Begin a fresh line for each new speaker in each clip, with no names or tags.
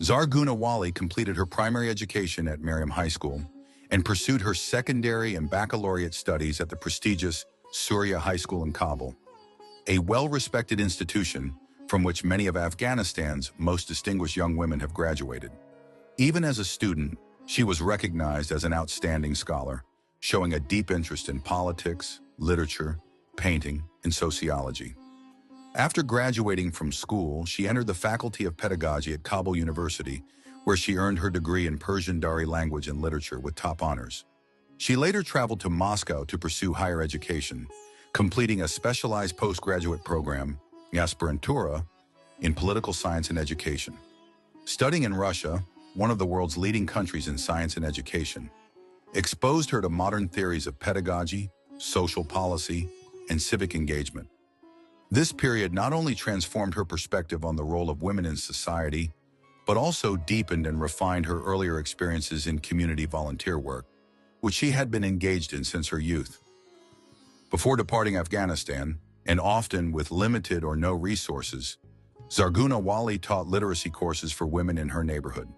Zarghoona Wali completed her primary education at Miriam High School and pursued her secondary and baccalaureate studies at the prestigious Surya High School in Kabul, a well-respected institution from which many of Afghanistan's most distinguished young women have graduated. Even as a student, she was recognized as an outstanding scholar, showing a deep interest in politics, literature, painting, and sociology. After graduating from school, she entered the Faculty of Pedagogy at Kabul University, where she earned her degree in Persian Dari language and literature with top honors. She later traveled to Moscow to pursue higher education, completing a specialized postgraduate program, aspirantura, in political science and education. Studying in Russia, one of the world's leading countries in science and education, exposed her to modern theories of pedagogy, social policy, and civic engagement. This period not only transformed her perspective on the role of women in society, but also deepened and refined her earlier experiences in community volunteer work, which she had been engaged in since her youth. Before departing Afghanistan, and often with limited or no resources, Zarghoona Wali taught literacy courses for women in her neighborhood.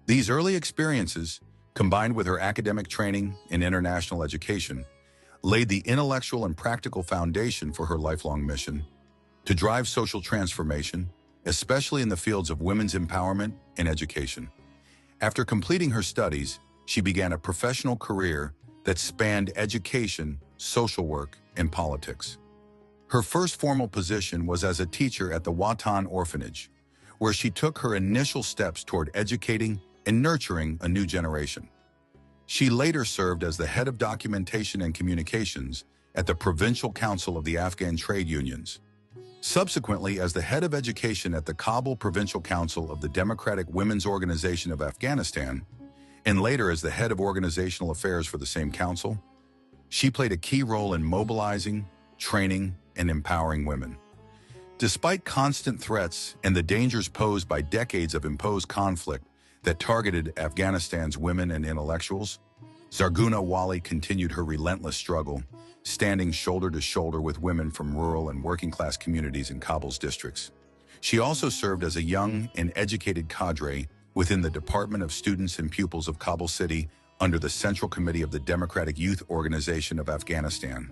These early experiences, combined with her academic training in international education, laid the intellectual and practical foundation for her lifelong mission to drive social transformation, especially in the fields of women's empowerment and education. After completing her studies, she began a professional career that spanned education, social work, and politics. Her first formal position was as a teacher at the Watan Orphanage, where she took her initial steps toward educating and nurturing a new generation. She later served as the head of documentation and communications at the Provincial Council of the Afghan Trade Unions, subsequently as the head of education at the Kabul Provincial Council of the Democratic Women's Organization of Afghanistan, and later as the head of organizational affairs for the same council. She played a key role in mobilizing, training, and empowering women. Despite constant threats and the dangers posed by decades of imposed conflict that targeted Afghanistan's women and intellectuals, Zarghoona Wali continued her relentless struggle, standing shoulder to shoulder with women from rural and working-class communities in Kabul's districts. She also served as a young and educated cadre within the Department of Students and Pupils of Kabul City under the Central Committee of the Democratic Youth Organization of Afghanistan.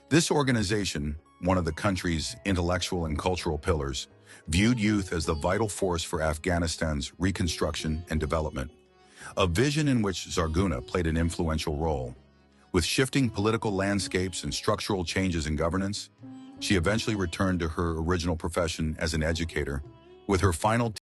This organization, one of the country's intellectual and cultural pillars, viewed youth as the vital force for Afghanistan's reconstruction and development, a vision in which Zarghoona played an influential role. With shifting political landscapes and structural changes in governance, she eventually returned to her original profession as an educator, with her final